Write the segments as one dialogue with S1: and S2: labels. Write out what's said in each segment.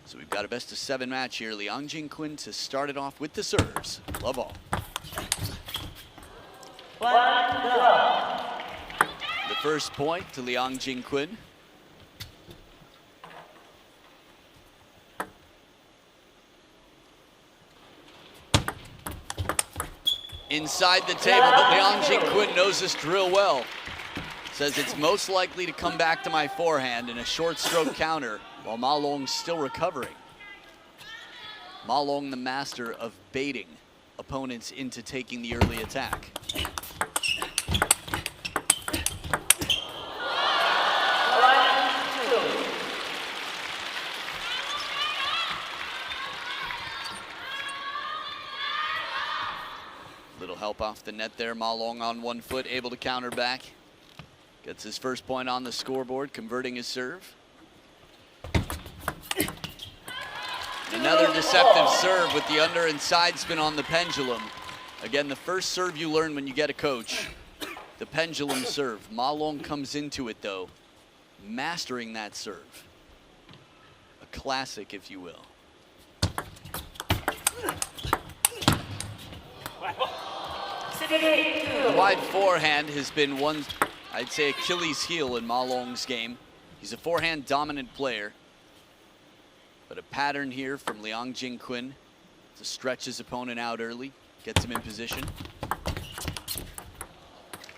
S1: So we've got a best-of-7 match here. Liang Jingkun to start it off with the serves. Love all. The first point to Liang Jingkun. Inside the table, but Liang Jingkun knows this drill well. Says it's most likely to come back to my forehand in a short stroke counter while Ma Long's still recovering. Ma Long, the master of baiting opponents into taking the early attack. Little help off the net there. Ma Long on 1 foot, able to counter back. Gets his first point on the scoreboard, converting his serve. Another deceptive serve with the under and side spin on the pendulum. Again, the first serve you learn when you get a coach, the pendulum serve. Ma Long comes into it though, mastering that serve. A classic, if you will. The wide forehand has been one, I'd say, Achilles heel in Ma Long's game. He's a forehand dominant player. But a pattern here from Liang Jingkun to stretch his opponent out early, gets him in position.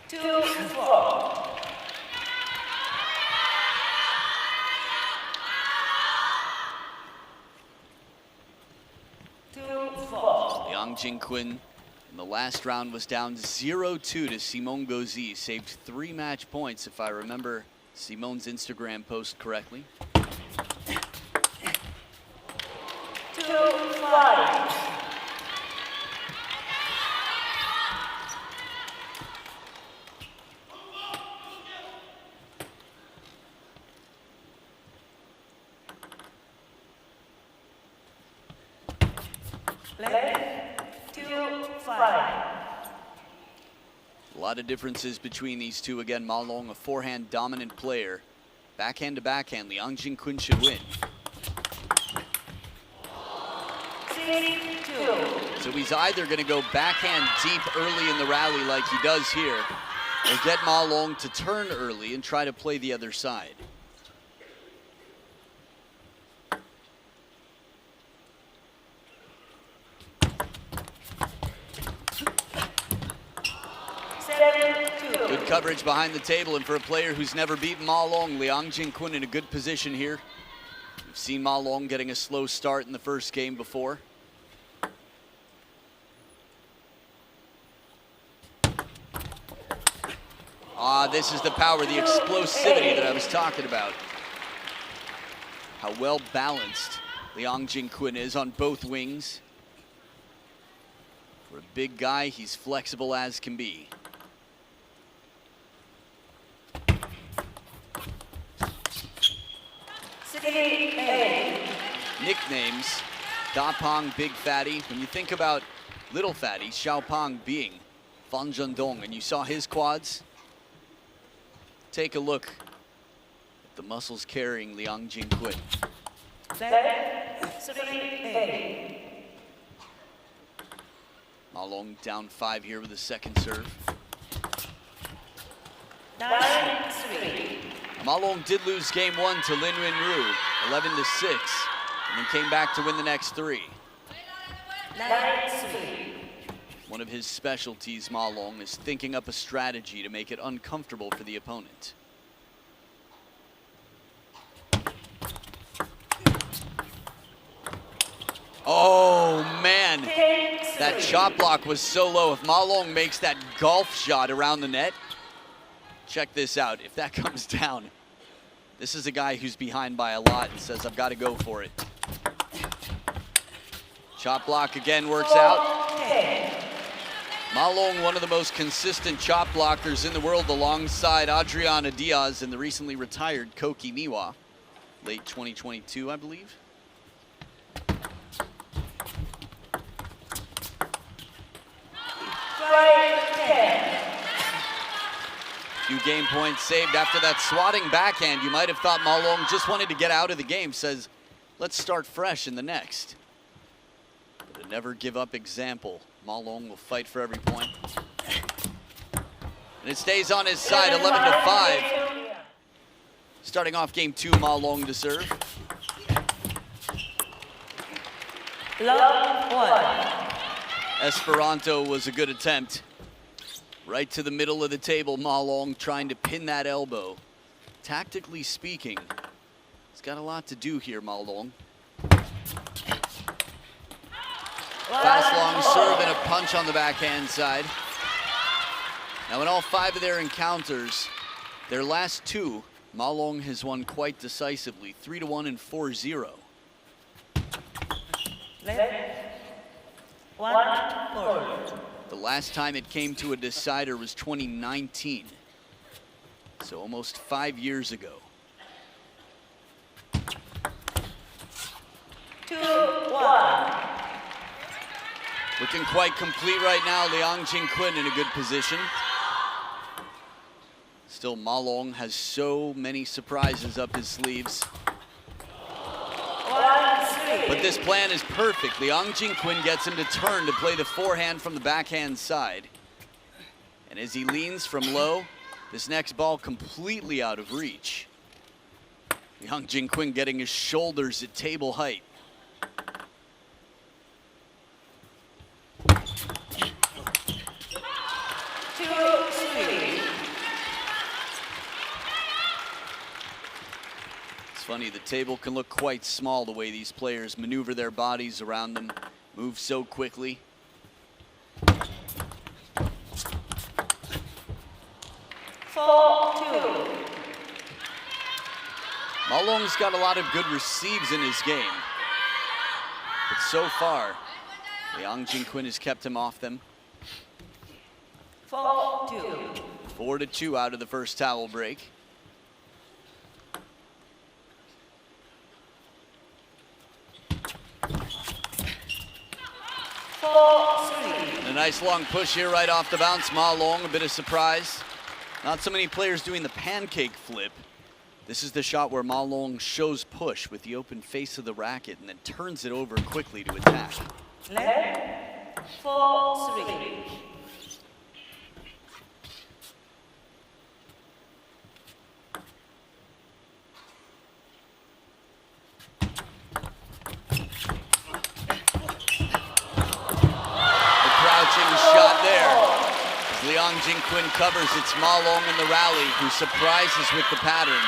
S2: 2-4.
S1: Liang Jingkun in the last round was down 0-2 to Simone Gauzy. Saved 3 match points, if I remember Simone's Instagram post correctly.
S2: 2-5.
S1: A lot of differences between these two. Again, Ma Long, a forehand dominant player. Backhand to backhand, Liang Jingkun should win.
S2: 6-2.
S1: So he's either going to go backhand deep early in the rally like he does here, or get Ma Long to turn early and try to play the other side. Good coverage behind the table, and for a player who's never beaten Ma Long, Liang Jingkun in a good position here. We've seen Ma Long getting a slow start in the first game before. This is the power, the explosivity that I was talking about. How well balanced Liang Jingkun is on both wings. For a big guy, he's flexible as can be. Nicknames, Da Pang, Big Fatty. When you think about Little Fatty, Xiao Pang being Fan Zhendong, and you saw his quads, take a look at the muscles carrying Liang Jingkun. Ma Long down 5 here with a second serve.
S2: 9-3.
S1: Ma Long did lose game 1 to Lin Wenru, 11-6, and then came back to win the next 3.
S2: 9-3.
S1: One of his specialties, Ma Long, is thinking up a strategy to make it uncomfortable for the opponent. Oh man, that shot block was so low. If Ma Long makes that golf shot around the net, check this out. If that comes down, this is a guy who's behind by a lot and says, I've got to go for it. Chop block again works out. Ma Long, one of the most consistent chop blockers in the world, alongside Adriana Diaz and the recently retired Koki Miwa, late 2022, I believe. Few game points saved after that swatting backhand. You might have thought Ma Long just wanted to get out of the game. Says, let's start fresh in the next. But a never give up example. Ma Long will fight for every point. And it stays on his side, 11-5. Starting off game 2, Ma Long to serve.
S2: Love 1.
S1: Esperanto was a good attempt. Right to the middle of the table, Ma Long trying to pin that elbow. Tactically speaking, he's got a lot to do here, Ma Long. Fast long serve and a punch on the backhand side. Now in all 5 of their encounters, their last 2, Ma Long has won quite decisively, 3-1 and 4-0.
S2: Left 1 4.
S1: The last time it came to a decider was 2019. So almost 5 years ago.
S2: 2-1.
S1: Looking quite complete right now. Liang Jingkun in a good position. Still, Ma Long has so many surprises up his sleeves.
S2: 1-3.
S1: But this plan is perfect. Liang Jingkun gets him to turn to play the forehand from the backhand side. And as he leans from low, this next ball completely out of reach. Liang Jingkun getting his shoulders at table height. It's funny, the table can look quite small the way these players maneuver their bodies around them, move so quickly.
S2: 4-2.
S1: Ma Long's got a lot of good receives in his game. But so far, Liang Jingkun has kept him off them.
S2: 4-2.
S1: 4-2 out of the first towel break. And a nice long push here right off the bounce. Ma Long, a bit of surprise. Not so many players doing the pancake flip. This is the shot where Ma Long shows push with the open face of the racket and then turns it over quickly to attack.
S2: Left 4-3.
S1: Shot there. As Liang Jingkun covers, it's Ma Long in the rally who surprises with the pattern.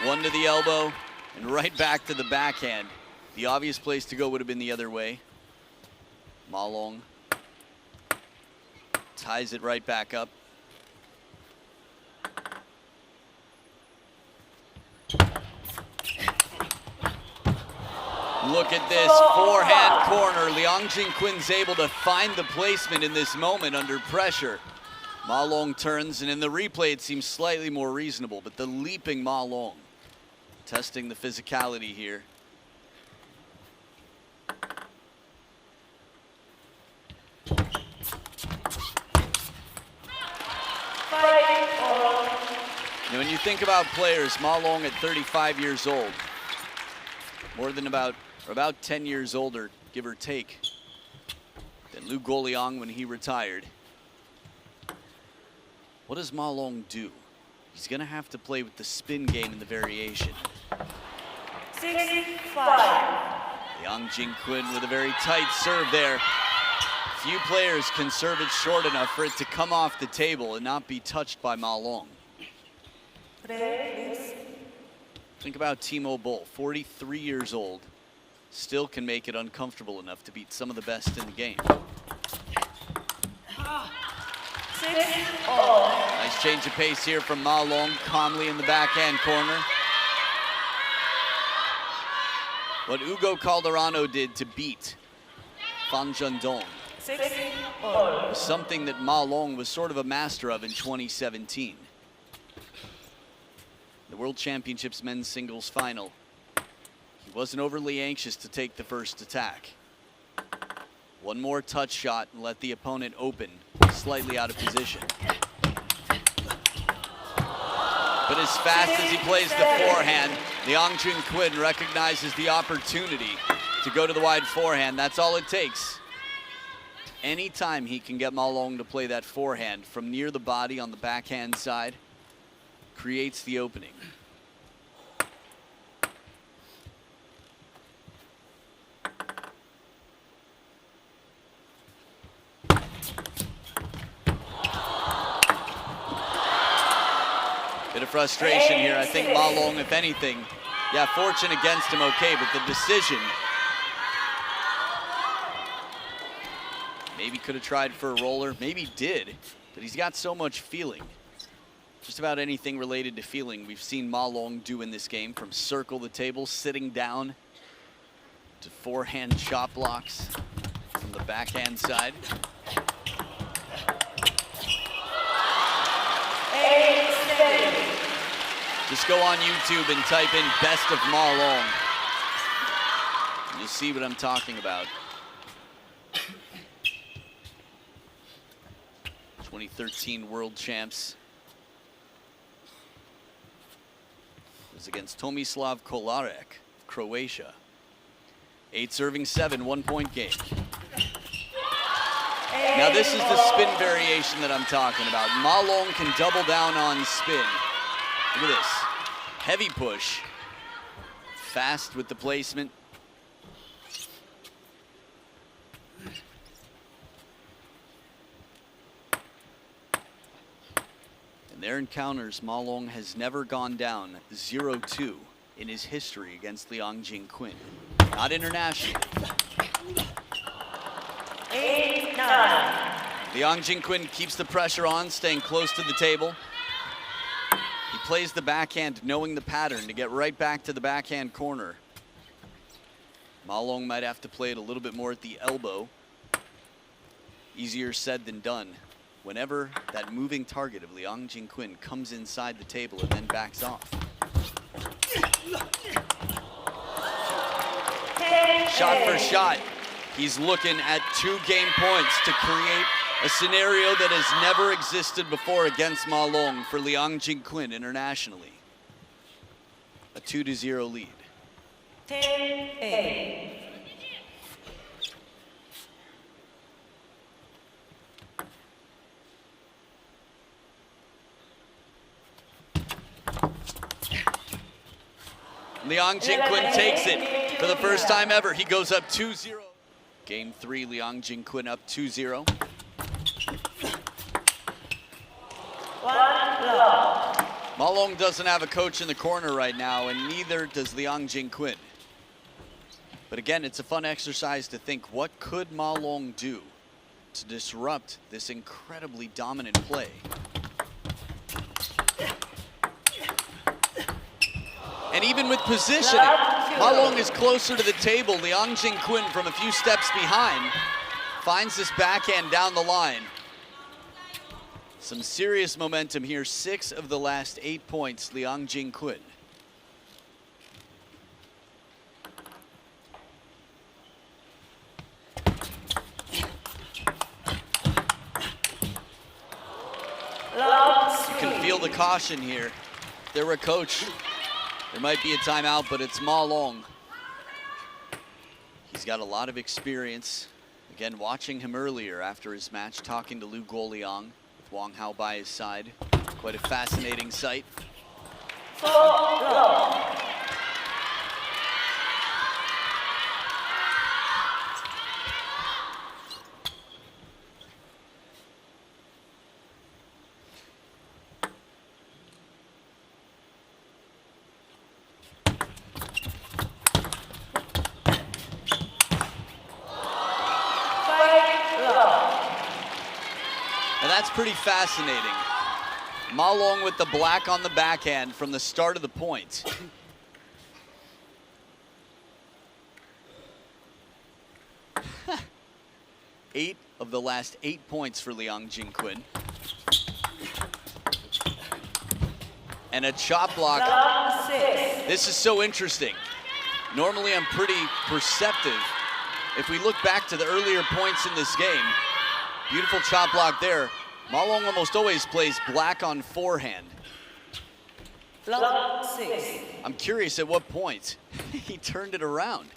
S1: One to the elbow and right back to the backhand. The obvious place to go would have been the other way. Ma Long ties it right back up. Look at this forehand corner. Liang Jingkun's able to find the placement in this moment under pressure. Ma Long turns, and in the replay it seems slightly more reasonable, but the leaping Ma Long, testing the physicality here. Now, when you think about players, Ma Long at 35 years old, more than about 10 years older, give or take, than Liu Guoliang when he retired. What does Ma Long do? He's gonna have to play with the spin game in the variation.
S2: 6-5.
S1: Liang Jingkun with a very tight serve there. Few players can serve it short enough for it to come off the table and not be touched by Ma Long. Think about Timo Boll, 43 years old, still can make it uncomfortable enough to beat some of the best in the game.
S2: 6-0.
S1: Nice change of pace here from Ma Long, calmly in the backhand corner. What Ugo Calderano did to beat Fan Zhendong
S2: 6-0.
S1: was something that Ma Long was sort of a master of in 2017. The World Championships men's singles final. He wasn't overly anxious to take the first attack. One more touch shot and let the opponent open, slightly out of position. But as fast as he plays the forehand, Liang Jingkun recognizes the opportunity to go to the wide forehand. That's all it takes. Anytime he can get Ma Long to play that forehand from near the body on the backhand side, creates the opening. Bit of frustration here. I think Ma Long, if anything, yeah, fortune against him, okay, but the decision, maybe could have tried for a roller, maybe did, but he's got so much feeling. Just about anything related to feeling we've seen Ma Long do in this game, from circle the table, sitting down, to forehand chop blocks from the backhand side. Just go on YouTube and type in "best of Ma Long." You'll see what I'm talking about. 2013 world champs. It was against Tomislav Kolarek of Croatia. 8 serving 7, 1-point game. Now this is the spin variation that I'm talking about. Ma Long can double down on spin. Look at this, heavy push, fast with the placement. In their encounters, Ma Long has never gone down 0-2 in his history against Liang Jingkun, not internationally.
S2: 8-9.
S1: Liang Jingkun keeps the pressure on, staying close to the table. He plays the backhand knowing the pattern to get right back to the backhand corner. Ma Long might have to play it a little bit more at the elbow. Easier said than done. Whenever that moving target of Liang Jingkun comes inside the table and then backs off. Shot for shot, he's looking at 2 game points to create a scenario that has never existed before against Ma Long for Liang Jingkun internationally. A 2-0 lead.
S2: 10-8.
S1: Liang Jingkun takes it for the first time ever. He goes up 2-0. Game 3, Liang Jingkun up 2-0.
S2: 1 love.
S1: Ma Long doesn't have a coach in the corner right now, and neither does Liang Jingkun. But again, it's a fun exercise to think, what could Ma Long do to disrupt this incredibly dominant play? And even with positioning, Ma Long is closer to the table. Liang Jingkun, from a few steps behind, finds this backhand down the line. Some serious momentum here. 6 of the last 8 points, Liang Jingkun. You can feel the caution here. If there were a coach, there might be a timeout, but it's Ma Long. He's got a lot of experience. Again, watching him earlier after his match, talking to Lu Guoliang with Wang Hao by his side. Quite a fascinating sight.
S2: 4 love.
S1: And that's pretty fascinating. Ma Long with the black on the backhand from the start of the point. Eight of the last 8 points for Liang Jingkun. And a chop block.
S2: Love 6.
S1: This is so interesting. Normally I'm pretty perceptive. If we look back to the earlier points in this game, beautiful chop block there. Ma Long almost always plays black on forehand.
S2: Long 6.
S1: I'm curious at what point he turned it around.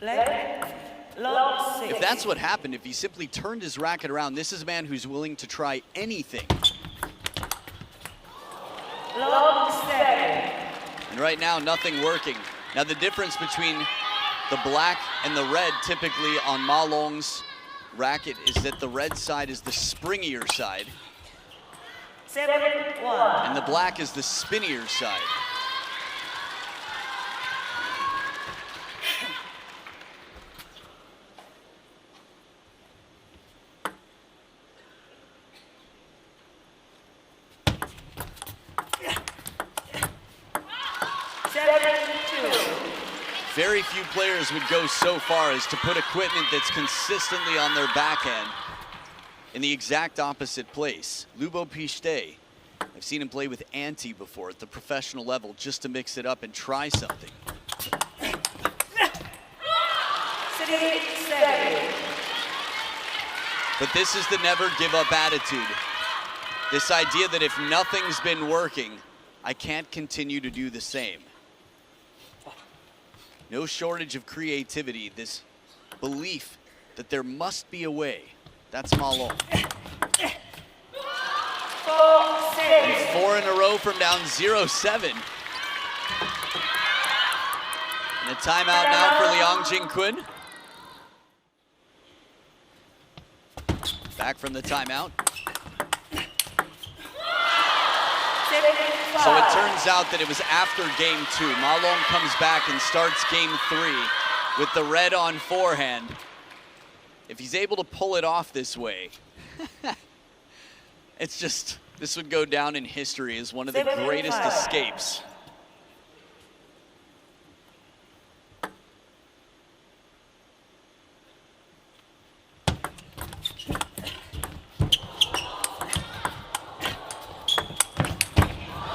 S2: Left. Long 6.
S1: If that's what happened, if he simply turned his racket around, this is a man who's willing to try anything.
S2: Long 7.
S1: And right now, nothing working. Now the difference between the black and the red typically on Ma Long's racket is that the red side is the springier side
S2: 7-1.
S1: and the black is the spinnier side. Very few players would go so far as to put equipment that's consistently on their backhand in the exact opposite place. Lubo Pichte, I've seen him play with Ante before at the professional level just to mix it up and try something.
S2: 3-7.
S1: But this is the never give up attitude. This idea that if nothing's been working, I can't continue to do the same. No shortage of creativity, this belief that there must be a way. That's Ma Long.
S2: 4-6.
S1: And 4 in a row from down 0-7. And a timeout now for Liang Jingkun. Back from the timeout. So it turns out that it was after game 2. Ma Long comes back and starts game 3 with the red on forehand. If he's able to pull it off this way, it's just, this would go down in history as one of the greatest escapes.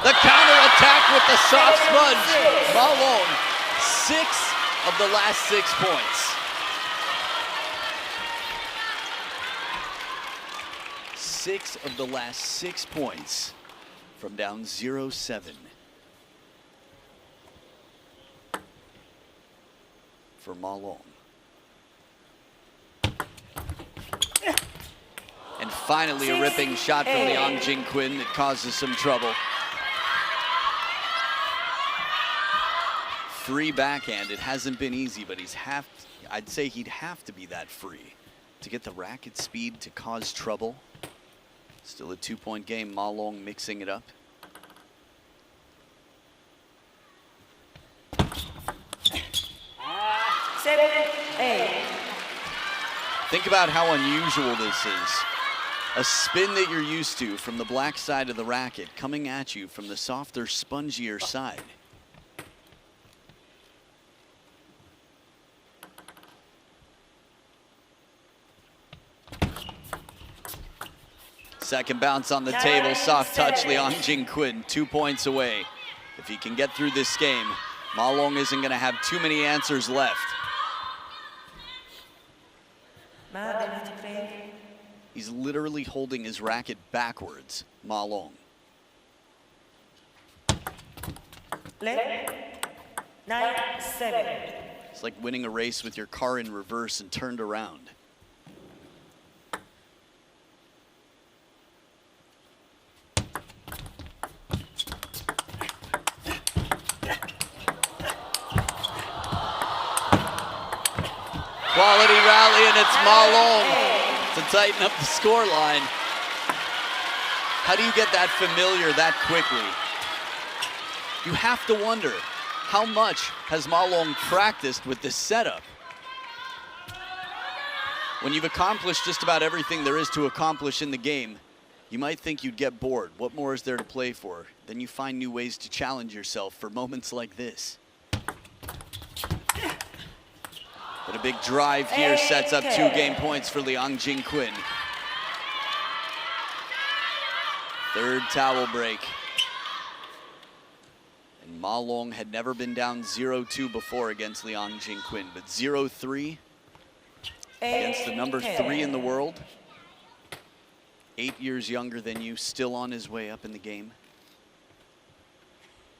S1: The counter-attack with the soft sponge. Ma Long, 6 of the last 6 points. 6 of the last 6 points from down 0-7. For Ma Long. And finally a ripping shot from Liang Jingkun that causes some trouble. 3 backhand. It hasn't been easy, but I'd say he'd have to be that free to get the racket speed to cause trouble. Still a 2-point game. Ma Long mixing it up. Think about how unusual this is. A spin that you're used to from the black side of the racket coming at you from the softer, spongier side. Second bounce on the table, soft touch, Liang Jingkun, 2 points away. If he can get through this game, Ma Long isn't going to have too many answers left. He's literally holding his racket backwards, Ma Long.
S2: Left. 9-7.
S1: It's like winning a race with your car in reverse and turned around. Quality rally, and it's Ma Long to tighten up the score line. How do you get that familiar that quickly? You have to wonder, how much has Ma Long practiced with this setup? When you've accomplished just about everything there is to accomplish in the game, you might think you'd get bored. What more is there to play for? Then you find new ways to challenge yourself for moments like this. But a big drive here sets up 2 game points for Liang Jingkun. Third towel break. And Ma Long had never been down 0-2 before against Liang Jingkun, but 0-3 against the number 3 in the world. 8 years younger than you, still on his way up in the game.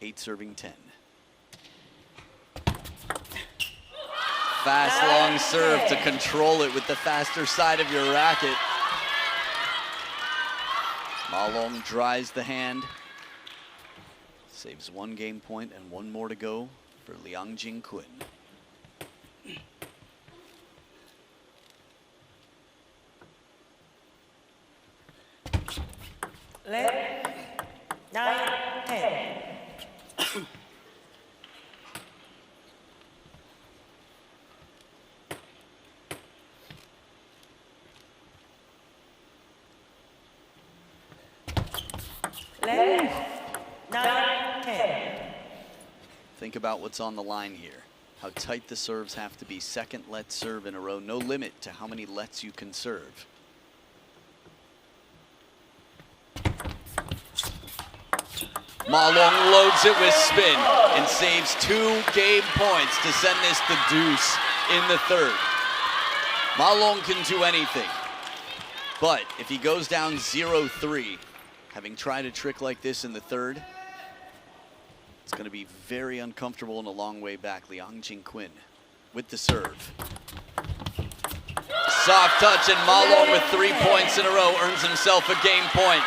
S1: 8 serving 10. Fast, long serve to control it with the faster side of your racket. Ma Long dries the hand. Saves 1 game point and 1 more to go for Liang Jingkun.
S2: Left. 9, 10. Left. 9, 10.
S1: Think about what's on the line here. How tight the serves have to be. Second let serve in a row. No limit to how many lets you can serve. Ma Long loads it with spin and saves 2 game points to send this to deuce in the third. Ma Long can do anything. But if he goes down 0-3, having tried a trick like this in the third, it's going to be very uncomfortable and a long way back. Liang Jingkun with the serve. Soft touch, and Ma Long with 3 points in a row earns himself a game point.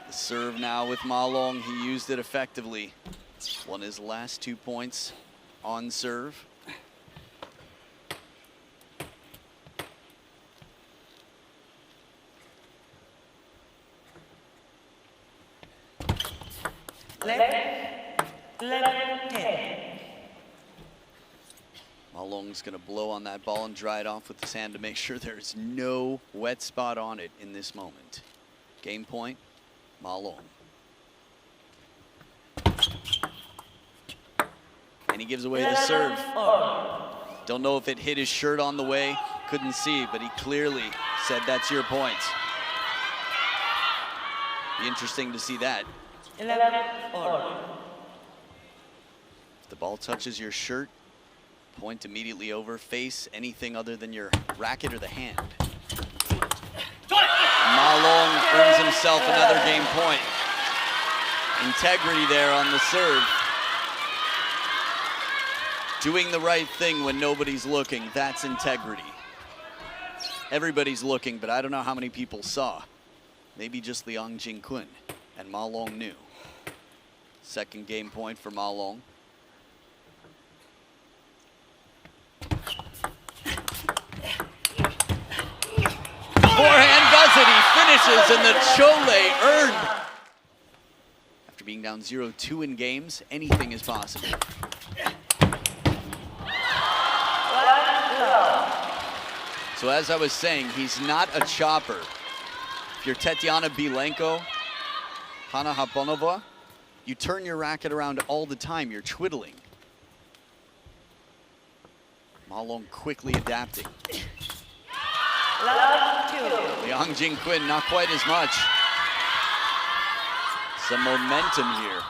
S1: The serve now with Ma Long. He used it effectively. Won his last 2 points on serve.
S2: Left. 11, 10.
S1: Ma Long's going to blow on that ball and dry it off with his hand to make sure there's no wet spot on it in this moment. Game point, Ma Long. And he gives away the serve. Don't know if it hit his shirt on the way. Couldn't see, but he clearly said that's your point. Be interesting to see that.
S2: 11, 4.
S1: If the ball touches your shirt, point immediately over. Face anything other than your racket or the hand. Ma Long earns himself another game point. Integrity there on the serve. Doing the right thing when nobody's looking, that's integrity. Everybody's looking, but I don't know how many people saw. Maybe just Liang Jingkun, and Ma Long knew. Second game point for Ma Long. Forehand does it, he finishes, and the Chole earned. After being down 0-2 in games, anything is possible. So as I was saying, he's not a chopper. If you're Tetiana Bilenko, Hanna Haponova, you turn your racket around all the time. You're twiddling. Ma Long quickly adapting. Liang Jingkun, not quite as much. Some momentum here.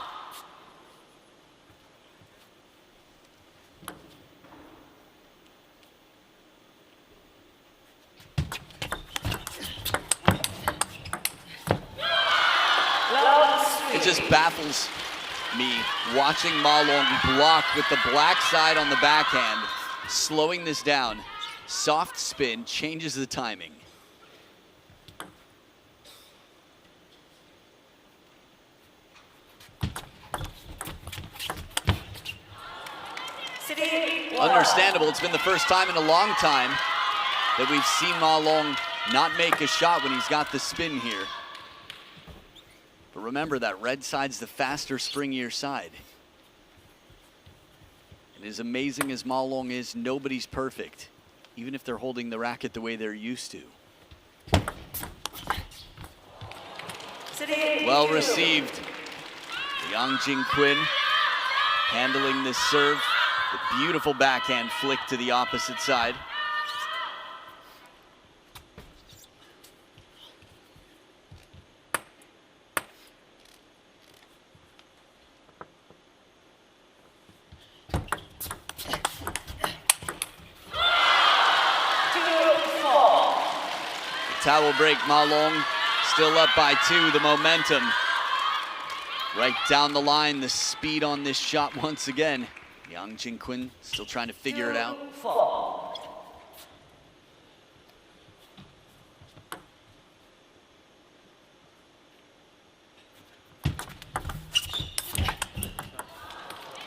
S1: It just baffles me watching Ma Long block with the black side on the backhand, slowing this down. Soft spin, changes the timing. Understandable, it's been the first time in a long time that we've seen Ma Long not make a shot when he's got the spin here. But remember, that red side's the faster, springier side. And as amazing as Ma Long is, nobody's perfect, even if they're holding the racket the way they're used to. Well received. Liang Jingkun handling this serve. The beautiful backhand flick to the opposite side. towel break. Ma Long still up by 2, the momentum. Right down the line, the speed on this shot once again. Liang Jingkun still trying to figure it out.
S2: 2-4.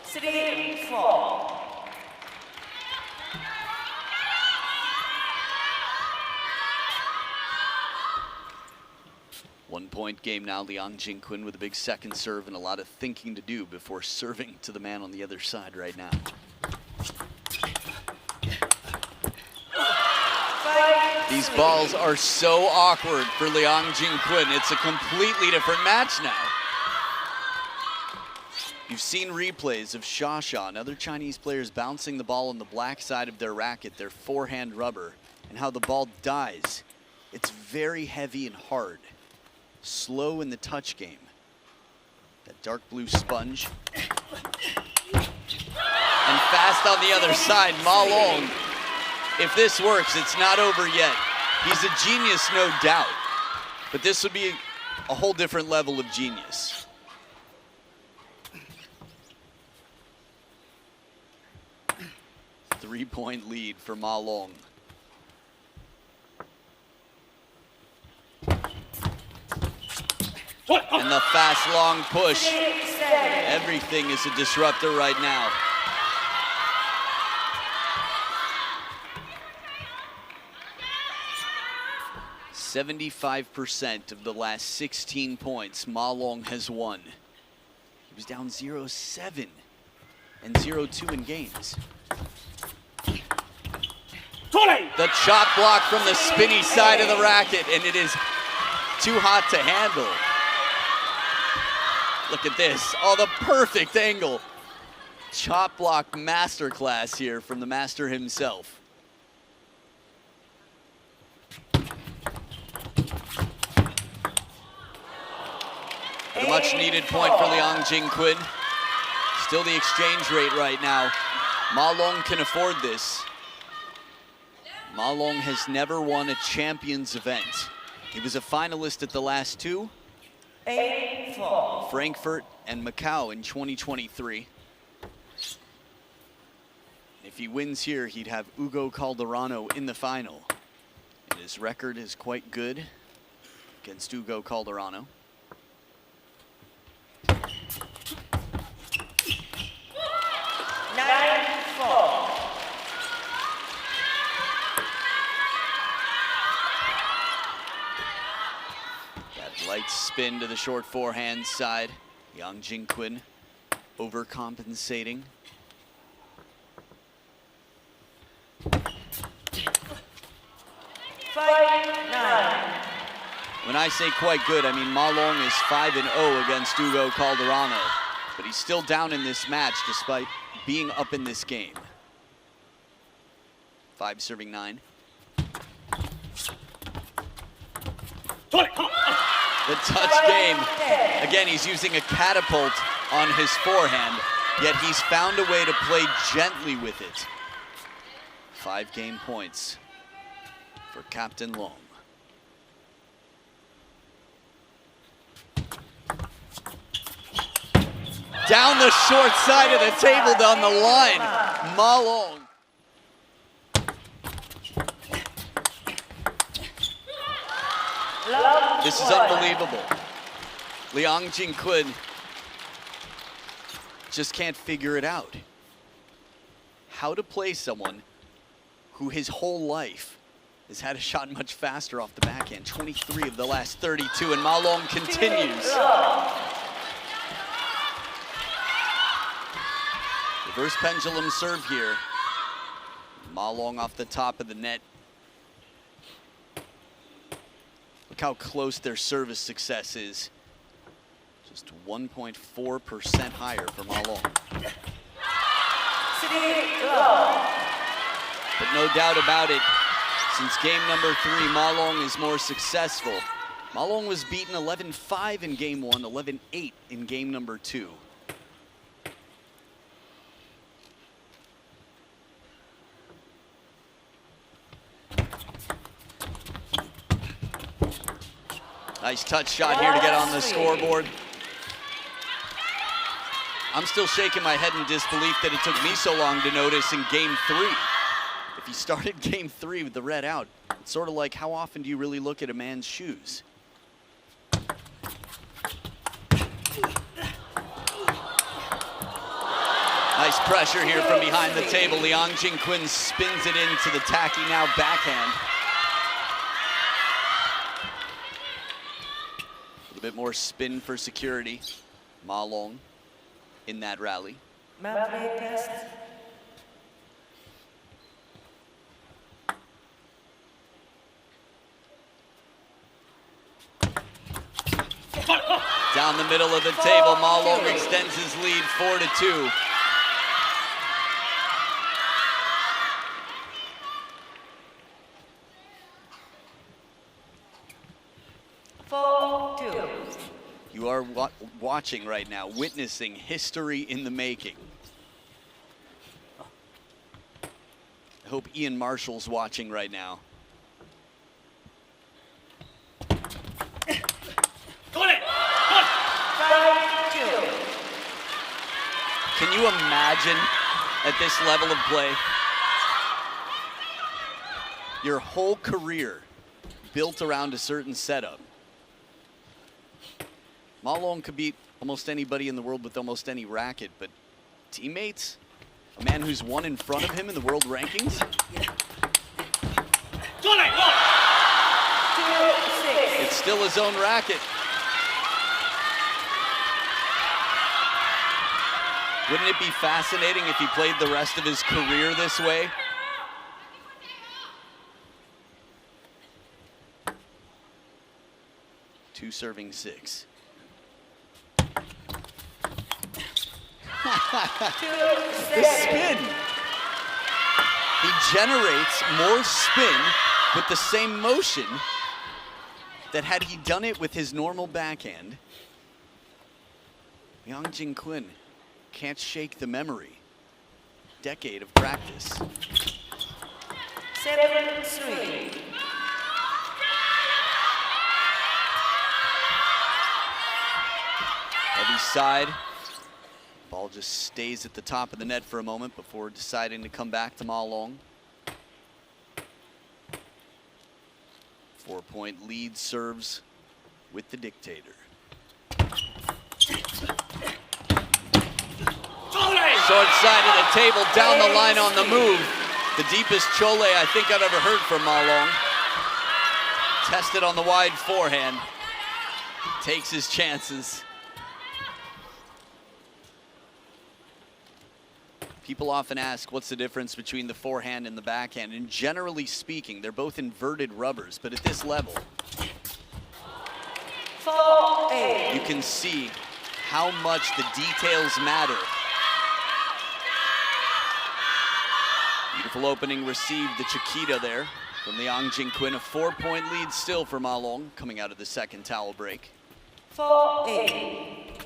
S2: Three, 4.
S1: 1-point game now. Liang Jingkun with a big second serve and a lot of thinking to do before serving to the man on the other side right now. These balls are so awkward for Liang Jingkun. It's a completely different match now. You've seen replays of Sha and other Chinese players bouncing the ball on the black side of their racket, their forehand rubber, and how the ball dies. It's very heavy and hard. Slow in the touch game. That dark blue sponge. And fast on the other side. Ma Long, if this works, it's not over yet. He's a genius, no doubt. But this would be a whole different level of genius. Three-point lead for Ma Long. And the fast, long push. Everything is a disruptor right now. "75% of the last 16 points Ma Long has won. He was down 0-7 and 0-2 in games. The chop block from the spinny side of the racket, and it is too hot to handle. Look at this. Oh, the perfect angle. Chop block masterclass here from the master himself. But a much needed point for Liang Jingkun. Still the exchange rate right now. Ma Long can afford this. Ma Long has never won a champions event. He was a finalist at the last two.
S2: 8-4.
S1: Frankfurt and Macau in 2023. If he wins here, he'd have Ugo Calderano in the final. And his record is quite good against Ugo Calderano. Light spin to the short forehand side. Liang Jingkun overcompensating. When I say quite good, I mean Ma Long is 5-0 against Ugo Calderano, but he's still down in this match despite being up in this game. 5 serving 9. The touch game. Again, he's using a catapult on his forehand, yet he's found a way to play gently with it. 5 game points for Captain Long. Down the short side of the table, down the line, Ma Long. This is unbelievable. Liang Jingkun just can't figure it out. How to play someone who his whole life has had a shot much faster off the backhand. 23 of the last 32, and Ma Long continues. Reverse pendulum serve here. Ma Long off the top of the net. Look how close their service success is. Just 1.4% higher for Ma Long. But no doubt about it, since game number 3, Ma Long is more successful. Ma Long was beaten 11-5 in game 1, 11-8 in game number 2. Nice touch shot here to get on the scoreboard. I'm still shaking my head in disbelief that it took me so long to notice in game 3. If he started game 3 with the red out, it's sort of like, how often do you really look at a man's shoes? Nice pressure here from behind the table. Liang Jingkun spins it into the tacky now backhand. A little bit more spin for security. Ma Long in that rally. Down the middle of the table, Ma Long extends his lead 4-2. You are watching right now, witnessing history in the making. I hope Ian Marshall's watching right now. Can you imagine at this level of play? Your whole career built around a certain setup. Ma Long could beat almost anybody in the world with almost any racket, but teammates, a man who's one in front of him in the world rankings? It's still his own racket. Wouldn't it be fascinating if he played the rest of his career this way? Two serving 6. The spin. He generates more spin with the same motion that had he done it with his normal backhand. Liang Jingkun can't shake the memory. Decade of practice.
S2: 7-3.
S1: Heavy side. Ball just stays at the top of the net for a moment before deciding to come back to Ma Long. 4-point lead serves with the dictator. Short side of the table, down the line on the move. The deepest chole I think I've ever heard from Ma Long. Tested on the wide forehand. Takes his chances. People often ask, what's the difference between the forehand and the backhand? And generally speaking, they're both inverted rubbers, but at this level,
S2: 4-8.
S1: you can see how much the details matter. Beautiful opening received, the Chiquita there from Liang Jingkun. A 4-point lead still for Ma Long coming out of the second towel break.
S2: 4-8.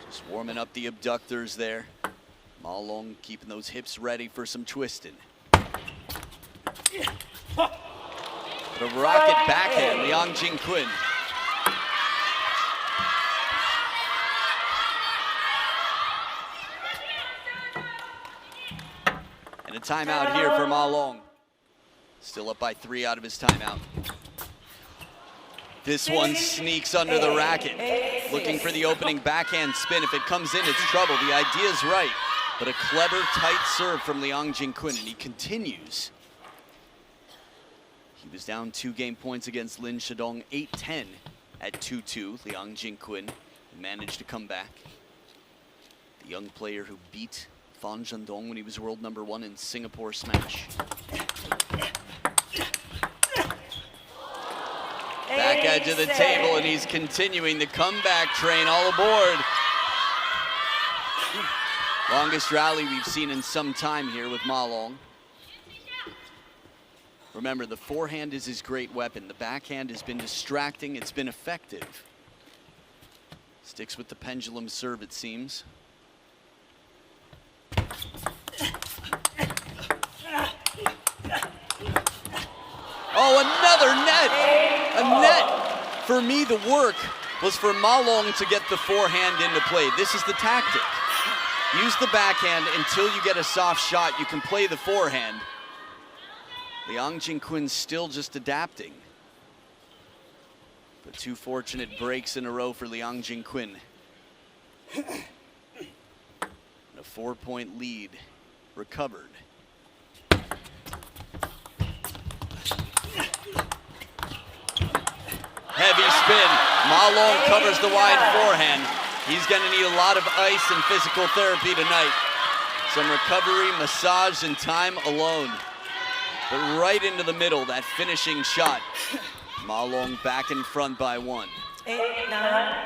S1: Just warming up the abductors there. Ma Long keeping those hips ready for some twisting. The rocket backhand, Liang Jingkun. And a timeout here for Ma Long. Still up by 3 out of his timeout. This one sneaks under the racket. Looking for the opening backhand spin. If it comes in, it's trouble. The idea's right, but a clever, tight serve from Liang Jingkun, and he continues. He was down 2 game points against Lin Shidong, 8-10 at 2-2. Liang Jingkun managed to come back. The young player who beat Fan Zhendong when he was world #1 in Singapore Smash. Back edge of the table, and he's continuing the comeback train. All aboard. Longest rally we've seen in some time here with Ma Long. Remember, the forehand is his great weapon. The backhand has been distracting. It's been effective. Sticks with the pendulum serve, it seems. Oh, another net! A net For me, the work was for Ma Long to get the forehand into play. This is the tactic. Use the backhand until you get a soft shot. You can play the forehand. Liang Jingkun still just adapting. But 2 fortunate breaks in a row for Liang Jingkun. And a 4-point lead recovered. Heavy spin. Ma Long covers the wide forehand. He's going to need a lot of ice and physical therapy tonight. Some recovery, massage, and time alone. But right into the middle, that finishing shot. Ma Long back in front by 1.
S2: 8-9.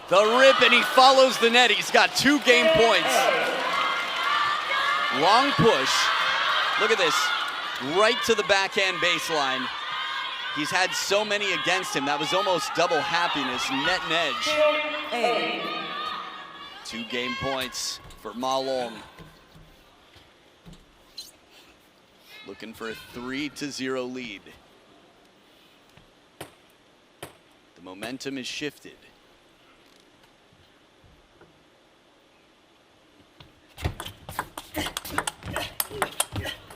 S1: The rip, and he follows the net. He's got 2 game points. Long push. Look at this. Right to the backhand baseline. He's had so many against him. That was almost double happiness. Net and edge. 2 game points for Ma Long. Looking for a 3-0 lead. The momentum is shifted.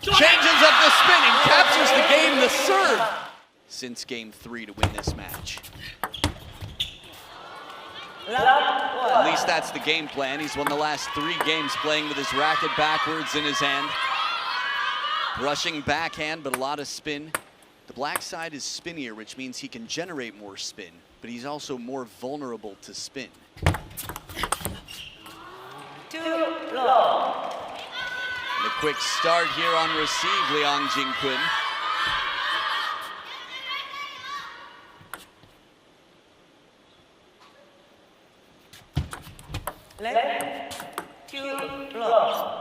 S1: Changes up the spin and captures the game, the serve. Since game 3 to win this match. At least that's the game plan. He's won the last 3 games playing with his racket backwards in his hand. Brushing backhand, but a lot of spin. The black side is spinnier, which means he can generate more spin, but he's also more vulnerable to spin.
S2: 2 long.
S1: And a quick start here on receive, Liang Jingkun.
S2: Left. 2 long.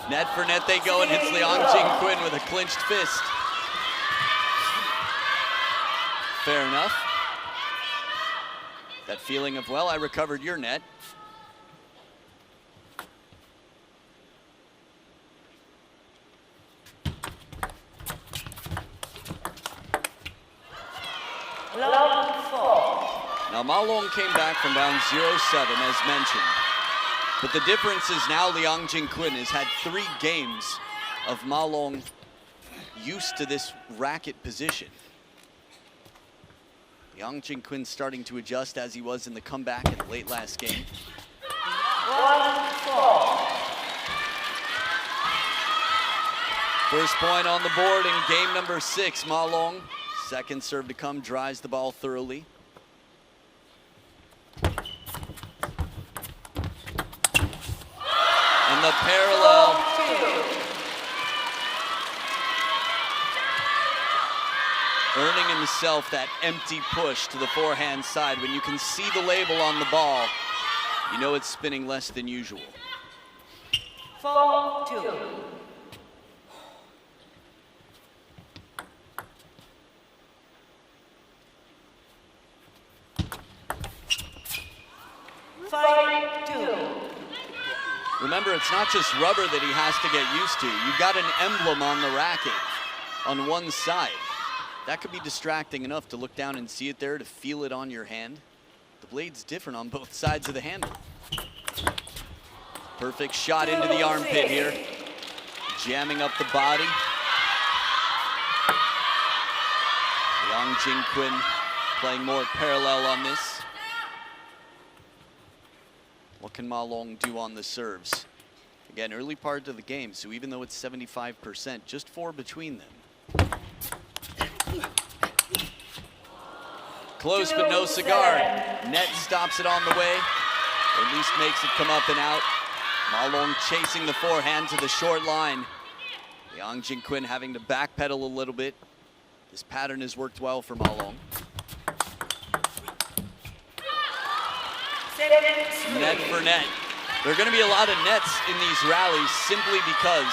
S1: Net for net they go, and hits Liang Jingkun with a clinched fist. Fair enough. That feeling of, well, I recovered your net.
S2: Long 4.
S1: Now Ma Long came back from down 0-7 as mentioned. But the difference is now Liang Jingkun has had 3 games of Ma Long used to this racket position. Liang Jingkun starting to adjust as he was in the comeback in the late last game.
S2: 1-4.
S1: First point on the board in game number 6, Ma Long. Second serve to come, dries the ball thoroughly. And the parallel. Earning himself that empty push to the forehand side. When you can see the label on the ball, you know it's spinning less than usual.
S2: 4-2.
S1: Remember, it's not just rubber that he has to get used to. You've got an emblem on the racket on one side. That could be distracting enough to look down and see it there, to feel it on your hand. The blade's different on both sides of the handle. Perfect shot into the armpit here. Jamming up the body. Liang Jingkun playing more parallel on this. What can Ma Long do on the serves? Again, early part of the game, so even though it's 75%, just 4 between them. Close but no cigar. Net stops it on the way, or at least makes it come up and out. Ma Long chasing the forehand to the short line. Liang Jingkun having to backpedal a little bit. This pattern has worked well for Ma Long. Net for net. There are going to be a lot of nets in these rallies simply because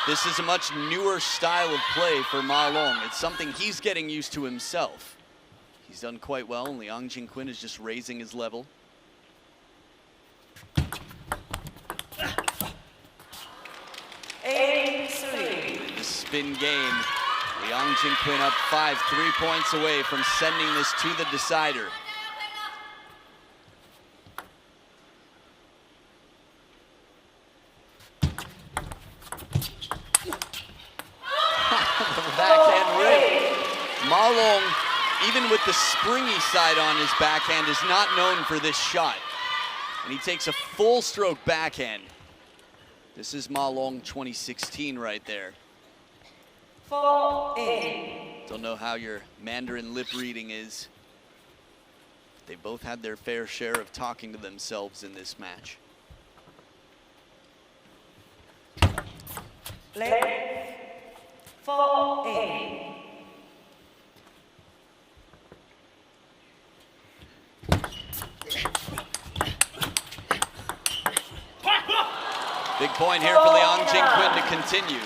S1: this is a much newer style of play for Ma Long. It's something he's getting used to himself. He's done quite well, and Liang Jingkun is just raising his level. The spin game. Liang Jingkun up 5, 3 points away from sending this to the decider. Backhand rip. Ma Long, even with the springy side on his backhand, is not known for this shot. And he takes a full stroke backhand. This is Ma Long 2016 right there.
S2: 4-8.
S1: Don't know how your Mandarin lip reading is. They both had their fair share of talking to themselves in this match.
S2: Left. 4-8.
S1: Big point here for Liang Jingkun to continue.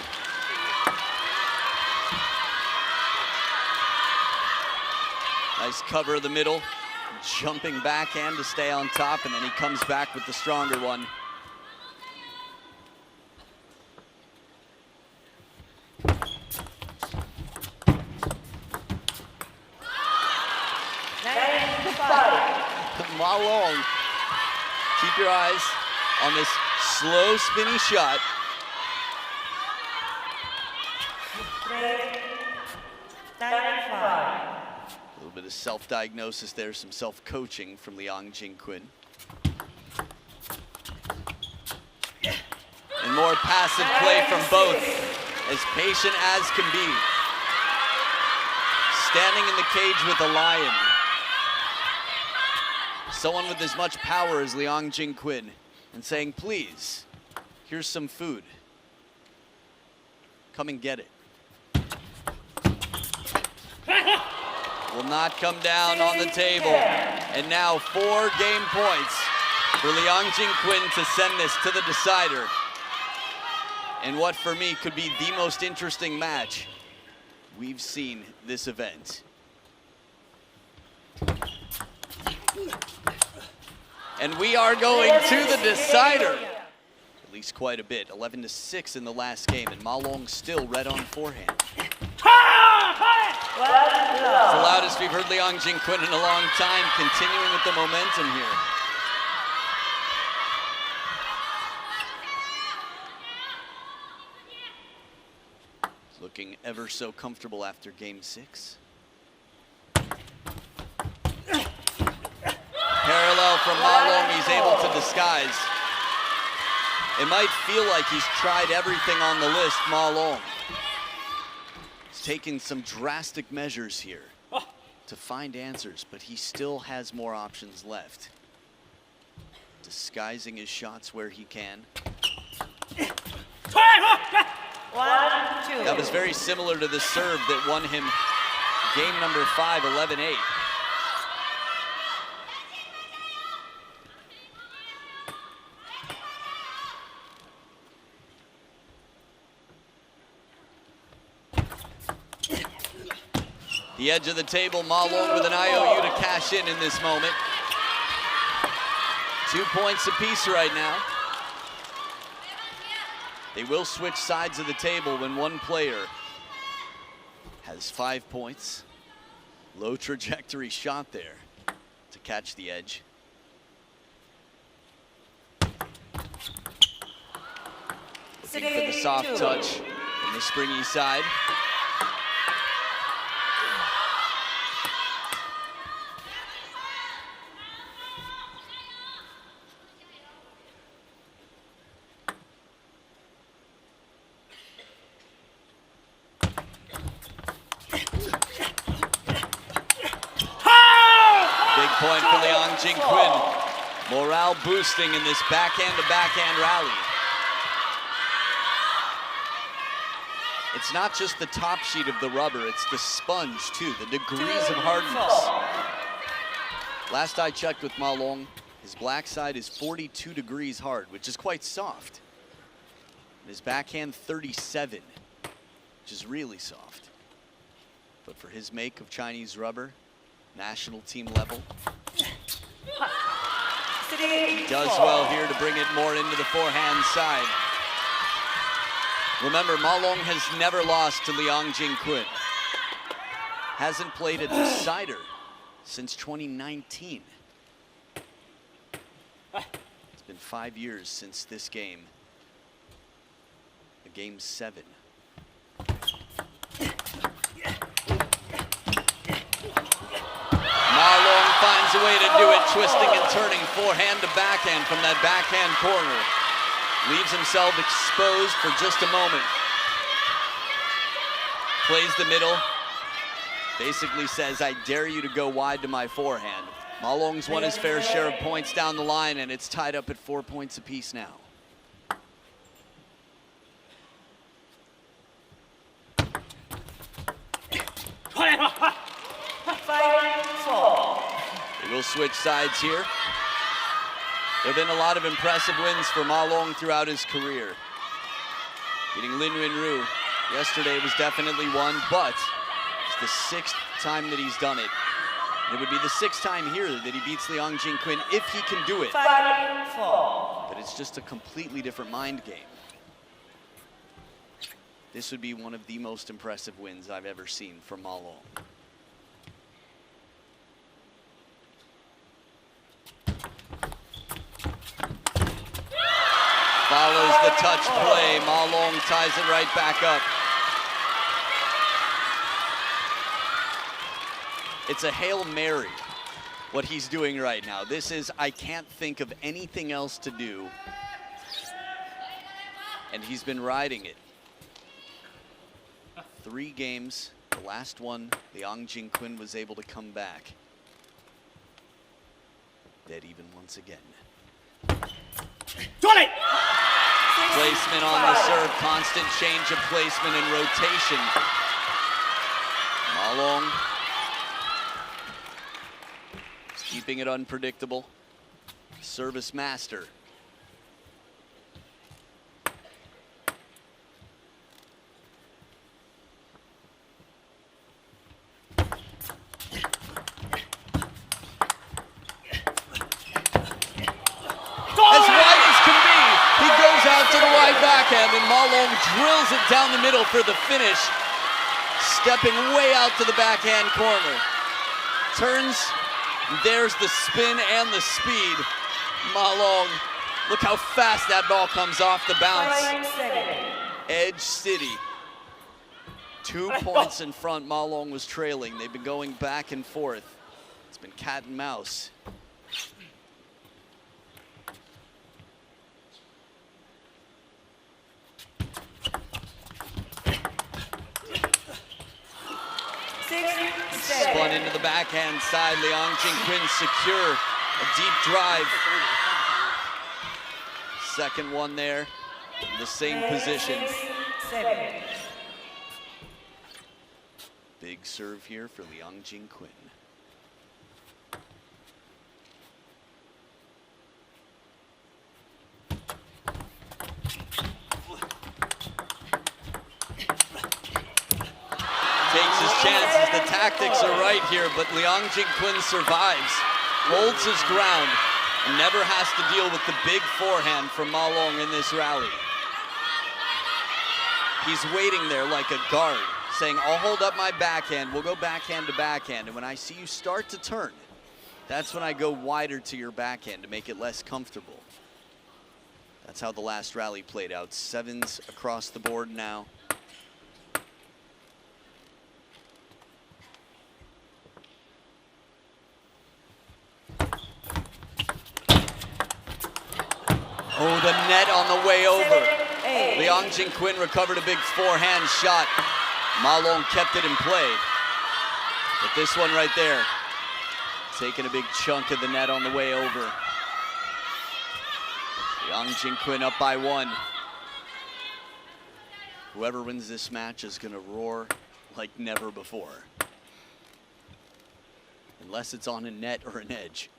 S1: Nice cover of the middle. Jumping backhand to stay on top, and then he comes back with the stronger one. Ma Long, keep your eyes on this slow spinny shot. A little bit of self-diagnosis there, some self-coaching from Liang Jingkun. And more passive play from both, as patient as can be. Standing in the cage with a lion. Someone with as much power as Liang Jingkun, and saying, please, here's some food. Come and get it. Will not come down on the table. And now 4 game points for Liang Jingkun to send this to the decider. And what for me could be the most interesting match we've seen this event. And we are going to the decider. At least quite a bit. 11-6 in the last game, and Ma Long still red on forehand. It's the loudest we've heard Liang Jingkun in a long time, continuing with the momentum here. Looking ever so comfortable after game 6. Parallel from Ma Long, he's able to disguise. It might feel like he's tried everything on the list, Ma Long. He's taken some drastic measures here to find answers, but he still has more options left. Disguising his shots where he can.
S2: 1-2.
S1: That was very similar to the serve that won him game number 5, 11-8. The edge of the table, Ma Long with an IOU to cash in this moment. 2 points apiece right now. They will switch sides of the table when one player has 5 points. Low trajectory shot there to catch the edge. Looking for the soft touch from the springy side. Point for Liang Jingkun. Morale boosting in this backhand-to-backhand rally. It's not just the top sheet of the rubber, it's the sponge too, the degrees of hardness. Last I checked with Ma Long, His black side is 42 degrees hard, which is quite soft. And his backhand 37, which is really soft. But for his make of Chinese rubber, national team level, he does well here to bring it more into the forehand side. Remember, Ma Long has never lost to Liang Jingkun. Hasn't played a decider since 2019. It's been 5 years since this game. A game 7. Ma Long finds a way to do it, twisting and turning forehand to backhand from that backhand corner. Leaves himself exposed for just a moment. Plays the middle. Basically says, I dare you to go wide to my forehand. Ma Long's won his fair share of points down the line, and it's tied up at 4 points apiece now. They will switch sides here. There have been a lot of impressive wins for Ma Long throughout his career. Beating Lin Yunru yesterday was definitely one, but it's the 6th time that he's done it. It would be the 6th time here that he beats Liang Jingkun if he can do it. But it's just a completely different mind game. This would be one of the most impressive wins I've ever seen from Ma Long. Follows the touch play. Ma Long ties it right back up. It's a Hail Mary, what he's doing right now. This is, I can't think of anything else to do. And he's been riding it. 3 games. The last one, Liang Jingkun was able to come back. Dead even once again. Placement on the serve, constant change of placement and rotation. Ma Long keeping it unpredictable. Service master. Backhand, and Ma Long drills it down the middle for the finish, stepping way out to the backhand corner. Turns, and there's the spin and the speed. Ma Long, look how fast that ball comes off the bounce. Edge City. 2 points in front. Ma Long was trailing. They've been going back and forth. It's been cat and mouse. Spun into the backhand side. Liang Jingkun secure. A deep drive. Second one there. In the same position. Big serve here for Liang Jingkun. Takes his chances. The tactics are right here, but Liang Jingkun survives, holds his ground, and never has to deal with the big forehand from Ma Long in this rally. He's waiting there like a guard, saying, I'll hold up my backhand, we'll go backhand to backhand, and when I see you start to turn, that's when I go wider to your backhand to make it less comfortable. That's how the last rally played out. 7s across the board now. Oh, the net on the way over. Liang Jingkun recovered a big forehand shot. Ma Long kept it in play. But this one right there, taking a big chunk of the net on the way over. Liang Jingkun up by 1. Whoever wins this match is gonna roar like never before. Unless it's on a net or an edge.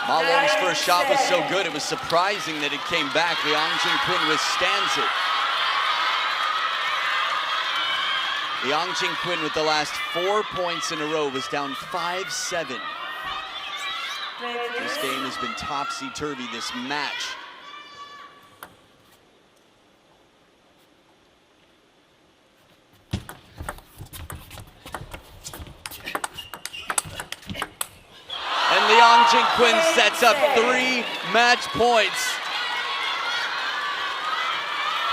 S1: Ma Long's first shot was so good, it was surprising that it came back. Liang Jingkun withstands it. Liang Jingkun with the last 4 points in a row was down 5-7. This game has been topsy-turvy, this match. And Liang Jingkun sets up 3 match points.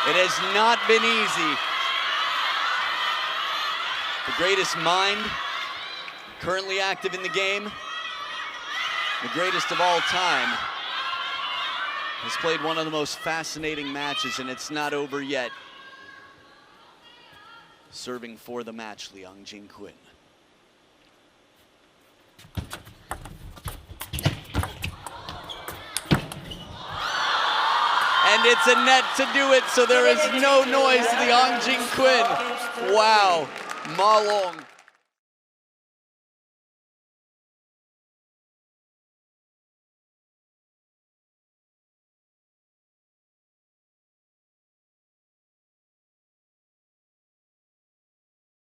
S1: It has not been easy. The greatest mind currently active in the game, the greatest of all time, has played one of the most fascinating matches, and it's not over yet. Serving for the match, Liang Jingkun. And it's a net to do it, so there is no noise. Liang Jingkun. Wow, Ma Long